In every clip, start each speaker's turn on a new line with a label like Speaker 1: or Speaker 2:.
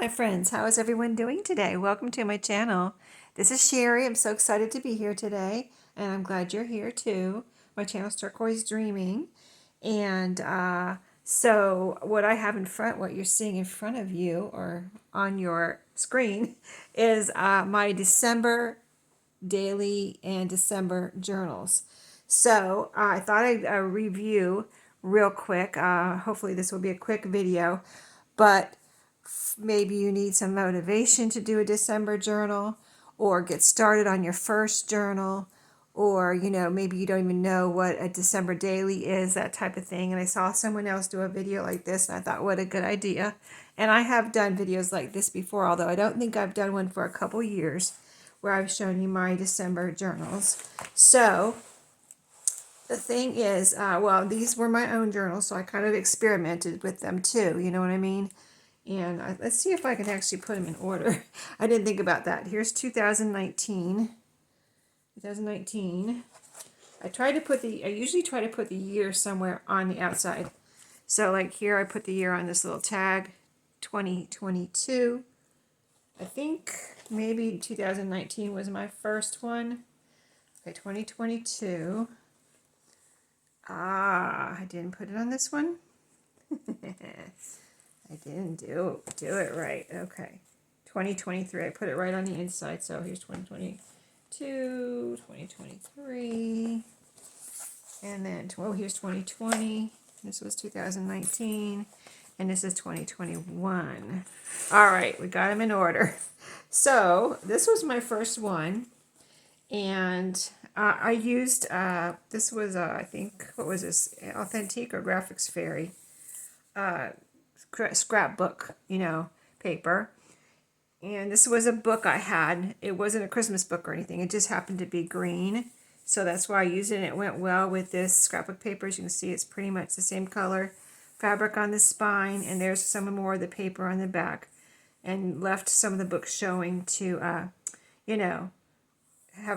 Speaker 1: my friends. How is everyone doing today? Welcome to my channel. This is Sheree. I'm so excited to be here today, and I'm glad you're here too. My channel is Turquoise Dreaming. And so what I have in front, what you're seeing in front of you or on your screen is my December daily and December journals. So I thought I'd review real quick. Hopefully this will be a quick video, but maybe you need some motivation to do a December journal or get started on your first journal, or maybe you don't even know what a December daily is, that type of thing. And I saw someone else do a video like this and I thought, what a good idea. And I have done videos like this before, although I don't think I've done one for a couple years where I've shown you my December journals. So the thing is, well, these were my own journals, so I kind of experimented with them too, you know what I mean? And let's see if I can actually put them in order. I didn't think about that. Here's 2019. 2019. I usually try to put the year somewhere on the outside. So like here, I put the year on this little tag, 2022. I think maybe 2019 was my first one. Okay, 2022. I didn't put it on this one. I didn't do it right. Okay. 2023. I put it right on the inside. So here's 2022, 2023. And then, well, here's 2020. This was 2019. And this is 2021. All right. We got them in order. So this was my first one. And I used, this was, I think, what was this? Authentic or Graphics Fairy scrapbook, paper. And this was a book I had. It wasn't a Christmas book or anything. It just happened to be green. So that's why I used it, and it went well with this scrapbook paper. As you can see, it's pretty much the same color fabric on the spine, and there's some more of the paper on the back, and left some of the book showing to, have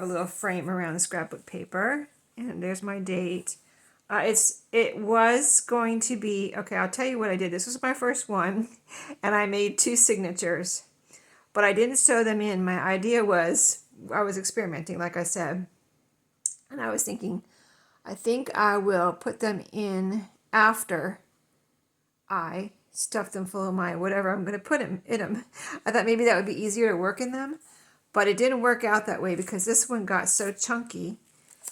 Speaker 1: a little frame around the scrapbook paper. And there's my date. It was going to be, okay, I'll tell you what I did. This was my first one, and I made 2 signatures, but I didn't sew them in. My idea was, I was experimenting, like I said, and I was thinking, I think I will put them in after I stuff them full of my whatever I'm going to put in them. I thought maybe that would be easier to work in them, but it didn't work out that way because this one got so chunky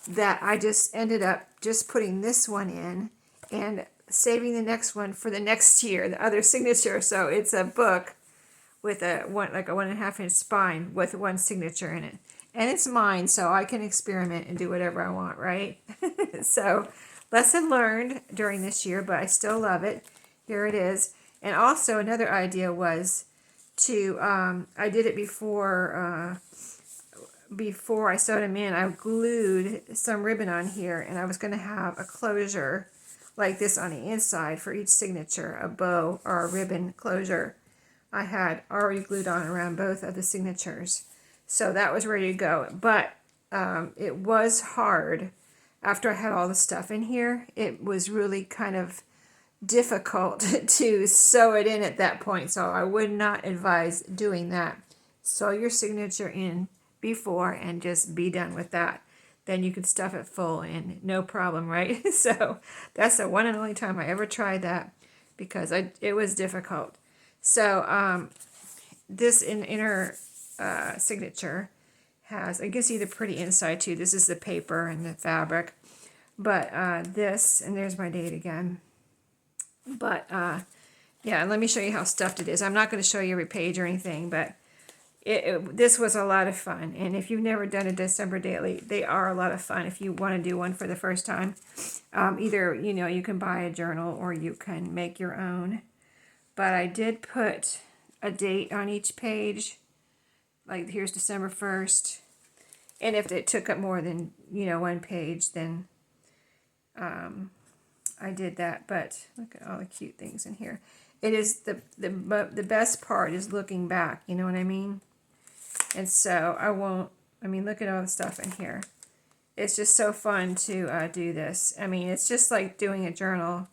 Speaker 1: that I just ended up just putting this one in and saving the next one for the next year, the other signature. So it's a book with a 1.5 inch spine with 1 signature in it. And it's mine, so I can experiment and do whatever I want, right? So lesson learned during this year, but I still love it. Here it is. And also another idea was to, I did it before I sewed them in. I glued some ribbon on here, and I was going to have a closure like this on the inside for each signature, a bow or a ribbon closure. I had already glued on around both of the signatures. So that was ready to go. But it was hard after I had all the stuff in here. It was really kind of difficult to sew it in at that point. So I would not advise doing that. Sew your signature in before and just be done with that. Then you can stuff it full and no problem, right? So that's the one and only time I ever tried that because it was difficult. So this inner signature has, I can see the pretty inside too. This is the paper and the fabric. But this, and there's my date again. But yeah, let me show you how stuffed it is. I'm not going to show you every page or anything, but this was a lot of fun. And if you've never done a December daily, they are a lot of fun if you want to do one for the first time. Either, you can buy a journal or you can make your own. But I did put a date on each page. Like here's December 1st. And if it took up more than, 1 page, then I did that. But look at all the cute things in here. It is the best part is looking back, you know what I mean? And so look at all the stuff in here. It's just so fun to do this. I mean, it's just like doing a journal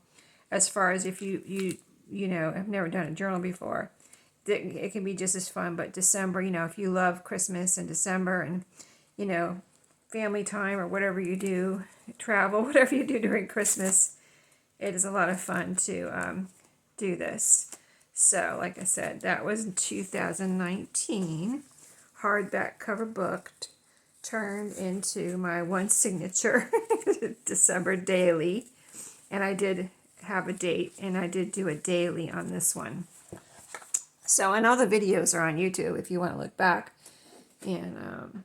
Speaker 1: as far as if you have never done a journal before. it can be just as fun. But December, you know, if you love Christmas and December and, you know, family time or whatever you do, travel, whatever you do during Christmas, it is a lot of fun to do this. So, like I said, that was in 2019. Hardback cover book turned into my one signature December daily. And I did have a date, and I did do a daily on this one. So, and all the videos are on YouTube if you want to look back and,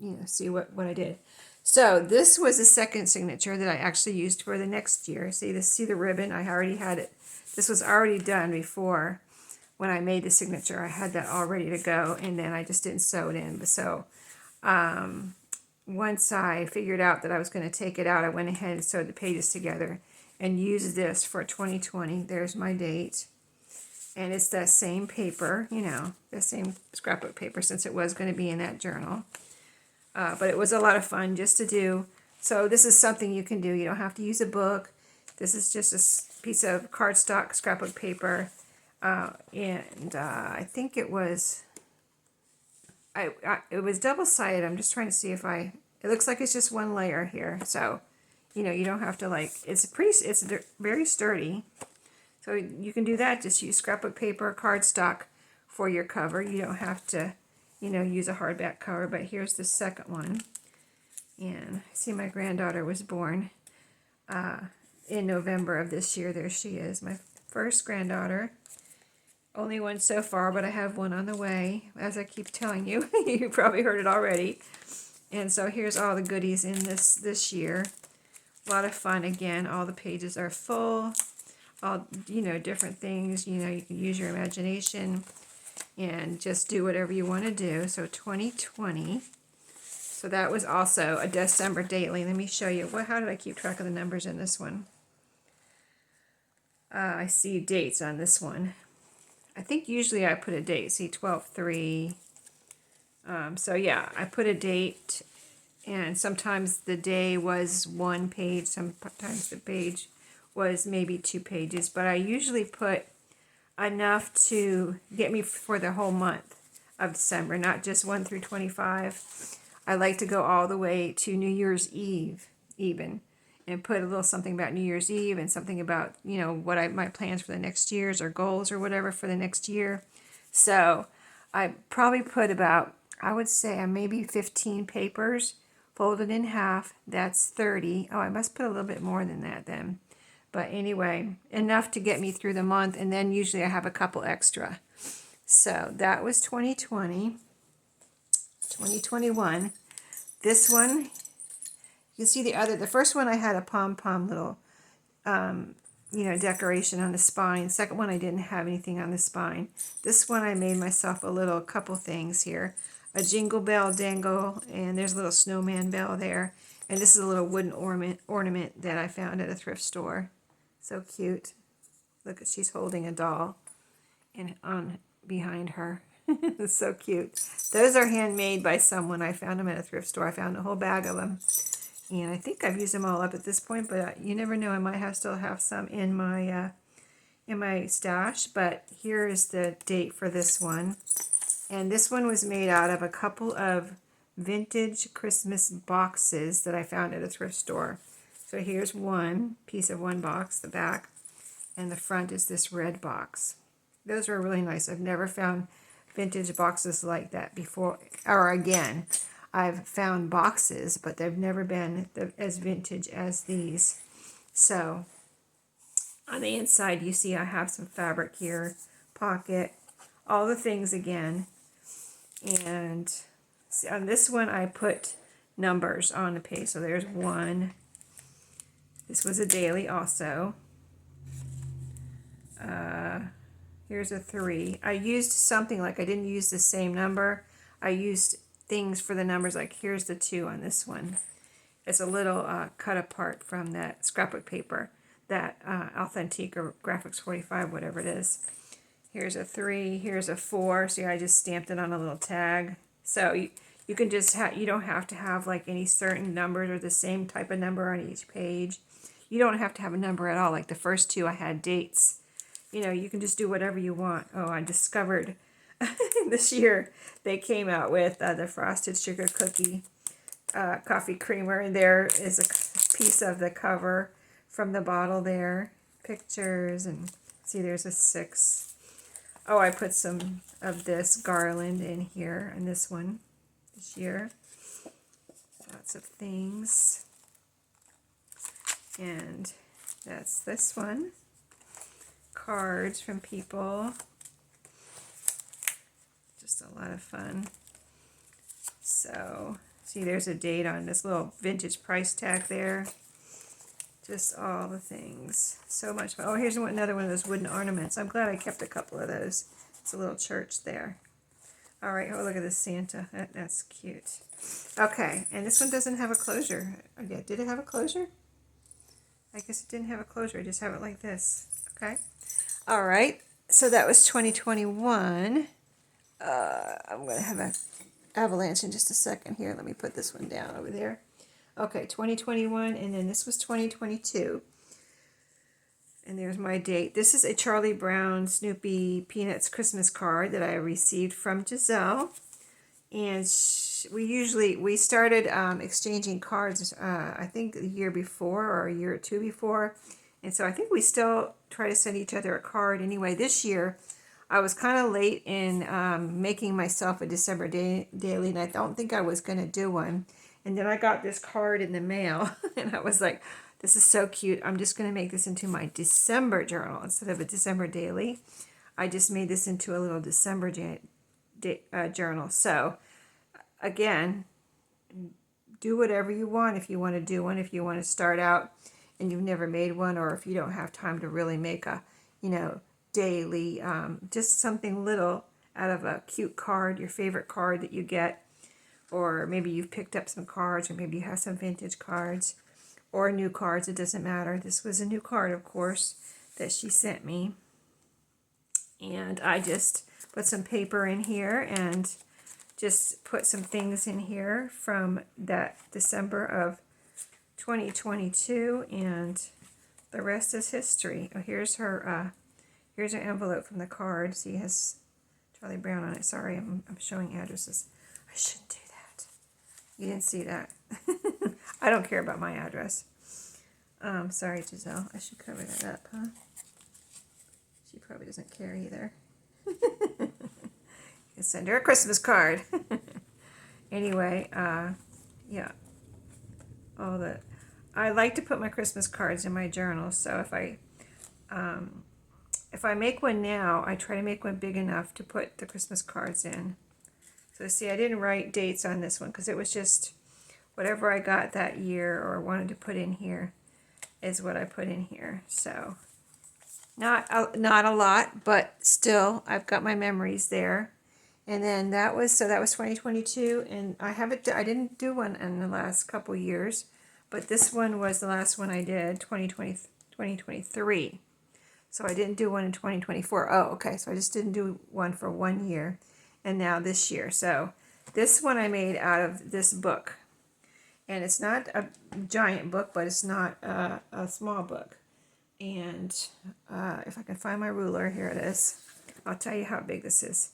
Speaker 1: you know, see what I did. So this was the second signature that I actually used for the next year. See the ribbon? I already had it. This was already done before when I made the signature. I had that all ready to go, and then I just didn't sew it in. So once I figured out that I was going to take it out, I went ahead and sewed the pages together and used this for 2020. There's my date. And it's that same paper, you know, the same scrapbook paper, since it was going to be in that journal. But it was a lot of fun just to do. So this is something you can do. You don't have to use a book. This is just a piece of cardstock scrapbook paper. And I think it was, it was double-sided. I'm just trying to see if it looks like it's just one layer here. So, you know, you don't have to it's very sturdy. So you can do that. Just use scrapbook paper, cardstock for your cover. You don't have to, you know, use a hardback cover. But here's the second one. And I see my granddaughter was born in November of this year. There she is, my first granddaughter. Only one so far, but I have one on the way. As I keep telling you, you probably heard it already. And so here's all the goodies in this year. A lot of fun. Again, all the pages are full. All, you know, different things. You know, you can use your imagination and just do whatever you want to do. So 2020. So that was also a December daily. Let me show you. How did I keep track of the numbers in this one? I see dates on this one. I think usually I put a date. See, 12/3. So yeah, I put a date, and sometimes the day was one page. Sometimes the page was maybe 2 pages, but I usually put enough to get me for the whole month of December, not just 1 through 25. I like to go all the way to New Year's Eve even, and put a little something about New Year's Eve and something about, you know, what my plans for the next year's or goals or whatever for the next year. So I probably put about, I would say maybe 15 papers folded in half. That's 30. Oh, I must put a little bit more than that then. But anyway, enough to get me through the month, and then usually I have a couple extra. So that was 2020. 2021. This one, you see the first one I had a pom-pom little, you know, decoration on the spine. The second one I didn't have anything on the spine. This one I made myself a couple things here. A jingle bell dangle, and there's a little snowman bell there. And this is a little wooden ornament that I found at a thrift store. So cute. Look, she's holding a doll and on behind her. It's so cute. Those are handmade by someone. I found them at a thrift store. I found a whole bag of them. And I think I've used them all up at this point, but you never know. I might still have some in my stash. But here is the date for this one. And this one was made out of a couple of vintage Christmas boxes that I found at a thrift store. So here's one piece of one box, the back, and the front is this red box. Those are really nice. I've never found vintage boxes like that before, or again, I've found boxes, but they've never been as vintage as these. So on the inside, you see I have some fabric here, pocket, all the things again. And on this one, I put numbers on the page. So there's 1. This was a daily also. Here's a 3. I used something like, I didn't use the same number. I used things for the numbers, like here's the 2 on this one. It's a little cut apart from that scrapbook paper, that Authentique or Graphics 45, whatever it is. Here's a 3, here's a 4. See, I just stamped it on a little tag. So you can just you don't have to have like any certain numbers or the same type of number on each page. You don't have to have a number at all. Like the first 2, I had dates. you know, you can just do whatever you want. Oh, I discovered this year they came out with the frosted sugar cookie coffee creamer, and there is a piece of the cover from the bottle there. Pictures, and see there's a 6. Oh, I put some of this garland in here, and this one this year. Lots of things. And that's this one. Cards from people. Just a lot of fun. So, see there's a date on this little vintage price tag there. Just all the things. So much fun. Oh, here's another one of those wooden ornaments. I'm glad I kept a couple of those. It's a little church there. All right, oh, look at this Santa. That's cute. Okay, and this one doesn't have a closure. Oh, yeah, did it have a closure? I guess it didn't have a closure. I just have it like this. Okay. All right, so that was 2021. I'm going to have an avalanche in just a second here. Let me put this one down over there. Okay, 2021, and then this was 2022. And there's my date. This is a Charlie Brown Snoopy Peanuts Christmas card that I received from Giselle. And we started exchanging cards, I think a year before or a year or two before. And so I think we still try to send each other a card. Anyway, this year I was kind of late in making myself a December daily, and I don't think I was going to do one. And then I got this card in the mail, and I was like, this is so cute. I'm just going to make this into my December journal instead of a December daily. I just made this into a little December journal. So, again, do whatever you want if you want to do one. If you want to start out and you've never made one, or if you don't have time to really make a, daily, just something little out of a cute card, your favorite card that you get. Or maybe you've picked up some cards, or maybe you have some vintage cards, or new cards, it doesn't matter. This was a new card, of course, that she sent me. And I just put some paper in here and just put some things in here from that December of 2022, and the rest is history. Oh, here's her envelope from the card. See, it has Charlie Brown on it. Sorry, I'm showing addresses. I shouldn't do that. You didn't see that. I don't care about my address. Sorry, Giselle. I should cover that up, huh? She probably doesn't care either. You can send her a Christmas card. Anyway, yeah. I like to put my Christmas cards in my journal. So if I make one now, I try to make one big enough to put the Christmas cards in. So see, I didn't write dates on this one because it was just whatever I got that year or wanted to put in here is what I put in here. So not a lot, but still I've got my memories there. And then that was 2022, and I didn't do one in the last couple years, but this one was the last one I did, 2023. So I didn't do one in 2024. Oh, okay. So I just didn't do one for 1 year, and now this year. So this one I made out of this book, and it's not a giant book, but it's not a small book. And if I can find my ruler, here it is. I'll tell you how big this is.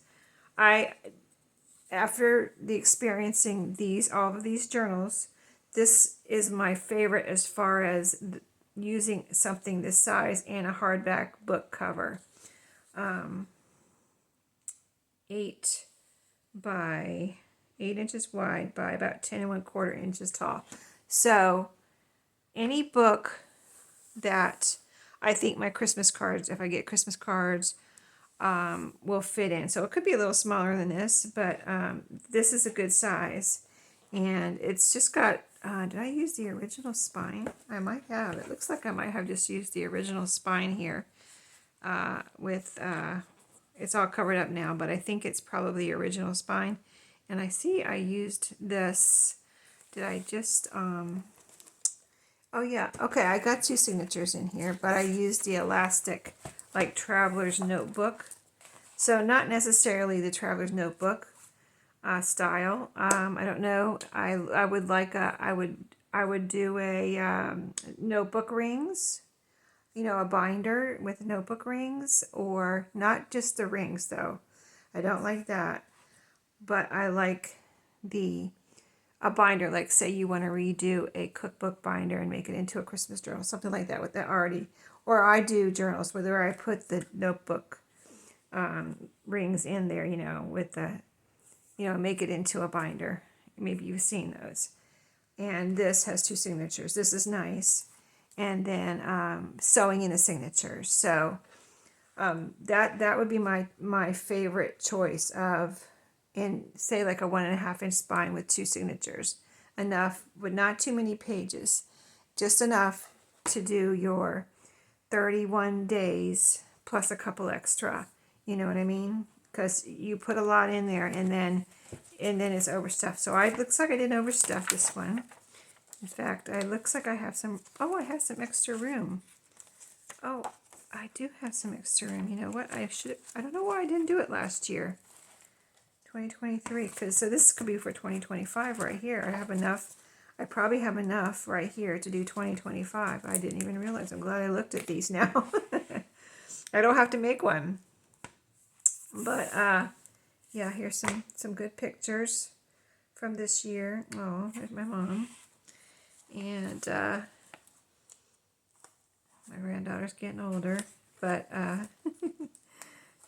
Speaker 1: After experiencing all of these journals, this is my favorite as far as using something this size and a hardback book cover. 8 inches wide by about 10 1/4 inches tall. So any book that I think my Christmas cards, if I get Christmas cards, will fit in. So it could be a little smaller than this, but this is a good size. And it's just got, did I use the original spine? I might have. It looks like I might have just used the original spine here it's all covered up now, but I think it's probably the original spine. And I see I used this. Did I just, oh yeah, okay, I got 2 signatures in here, but I used the elastic, like Traveler's Notebook. So not necessarily the Traveler's Notebook style. I don't know. I would like I would do a notebook rings a binder with notebook rings, or not just the rings though. I don't like that, but I like a binder, like say you want to redo a cookbook binder and make it into a Christmas journal, something like that with that already. Or I do journals where I put the notebook rings in there, with the, make it into a binder. Maybe you've seen those. And this has 2 signatures. This is nice. And then sewing in the signatures. So that would be my favorite choice of, in say like a 1.5-inch spine with 2 signatures. Enough, but not too many pages. Just enough to do your 31 days plus a couple extra. You know what I mean? Because you put a lot in there, and then it's overstuffed. So it looks like I didn't overstuff this one. In fact, it looks like I have some. Oh, I have some extra room. Oh, I do have some extra room. You know what? I don't know why I didn't do it last year. 2023. So this could be for 2025 right here. I have enough. I probably have enough right here to do 2025. I didn't even realize. I'm glad I looked at these now. I don't have to make one. But yeah, here's some good pictures from this year. Oh, there's my mom. And my granddaughter's getting older. But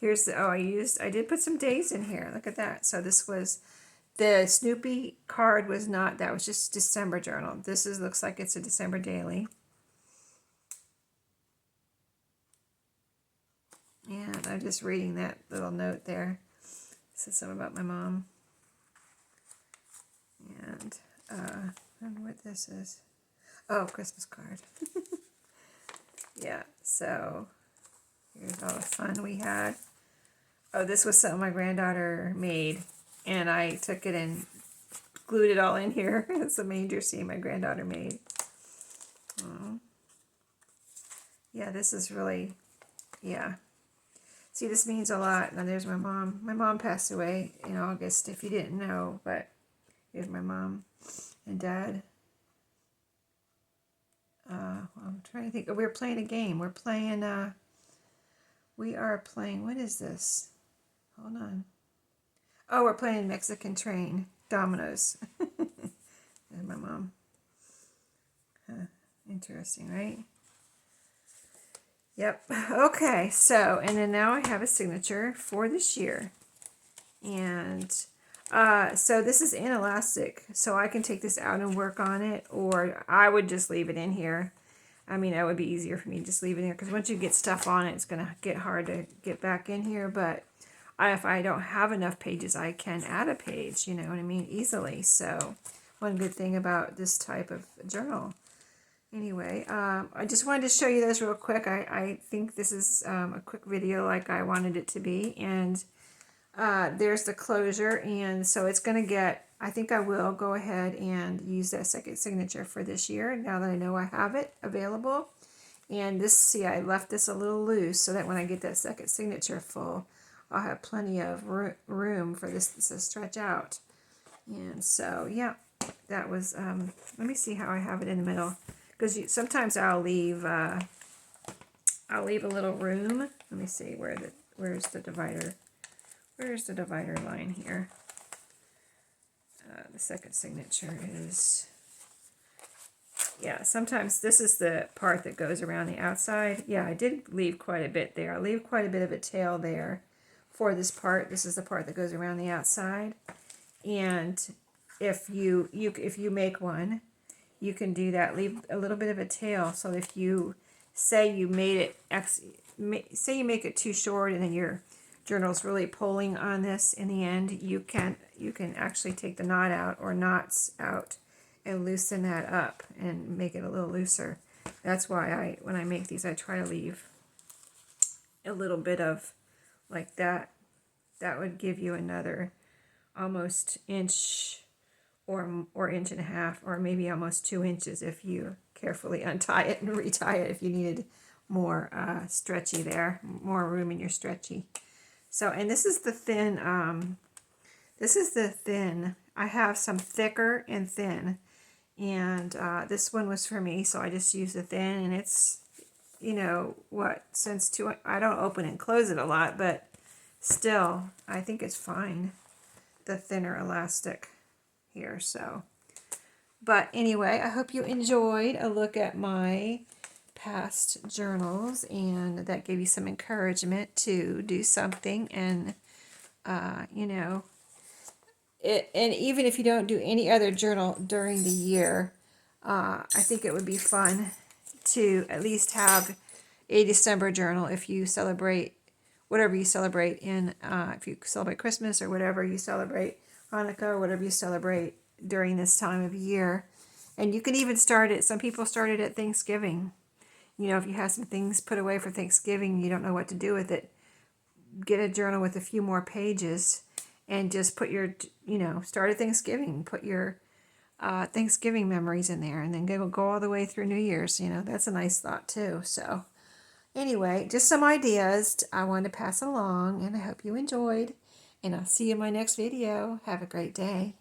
Speaker 1: here's I did put some days in here. Look at that. So this was, the Snoopy card was not, that was just December journal. This looks like it's a December daily. And I'm just reading that little note there. This is something about my mom. And I don't know what this is. Oh, Christmas card. Yeah, so here's all the fun we had. Oh, this was something my granddaughter made, and I took it and glued it all in here. It's a manger scene my granddaughter made. Oh. Yeah, this is really, yeah. See, this means a lot. Now there's my mom. My mom passed away in August, if you didn't know, but here's my mom and dad. I'm trying to think. We're playing a game. We're playing, we are playing, what is this? Hold on. Oh, we're playing Mexican Train. Dominoes. There's my mom. Huh. Interesting, right? Yep. Okay, so, and then now I have a signature for this year. And so this is inelastic, so I can take this out and work on it, or I would just leave it in here. I mean, that would be easier for me to just leave it in here, because once you get stuff on it, it's going to get hard to get back in here. But if I don't have enough pages, I can add a page, you know what I mean, easily. So one good thing about this type of journal. Anyway, I just wanted to show you this real quick. I think this is a quick video like I wanted it to be. And there's the closure. And so it's going to get, I think I will go ahead and use that second signature for this year, now that I know I have it available. And this, see, I left this a little loose so that when I get that second signature full, I'll have plenty of room for this to stretch out. And so, yeah, that was, let me see how I have it in the middle. Because sometimes I'll leave a little room. Let me see where's the divider. Where's the divider line here? The second signature is, yeah, sometimes this is the part that goes around the outside. Yeah, I did leave quite a bit there. I leave quite a bit of a tail there for this part. This is the part that goes around the outside. And if you make one, you can do that. Leave a little bit of a tail. So if you say you made it, say you make it too short, and then your journal's really pulling on this in the end, you can actually take the knot out or knots out and loosen that up and make it a little looser. That's why when I make these, I try to leave a little bit of like that. That would give you another almost inch or inch and a half, or maybe almost 2 inches if you carefully untie it and retie it if you needed more stretchy there, more room in your stretchy. So, and this is the thin, I have some thicker and thin, and this one was for me, so I just used the thin, and it's you know, since I don't open and close it a lot, but still, I think it's fine, the thinner elastic here, so. But anyway, I hope you enjoyed a look at my past journals, and that gave you some encouragement to do something, and, you know, and even if you don't do any other journal during the year, I think it would be fun to at least have a December journal if you celebrate whatever you celebrate if you celebrate Christmas or whatever you celebrate, Hanukkah or whatever you celebrate during this time of year. And you can even start it, some people started at Thanksgiving. You know, if you have some things put away for Thanksgiving, you don't know what to do with it, get a journal with a few more pages and just put your, you know, start at Thanksgiving, put your Thanksgiving memories in there, and then go all the way through New Year's. You know, that's a nice thought too. So anyway, just some ideas I wanted to pass along, and I hope you enjoyed, and I'll see you in my next video. Have a great day.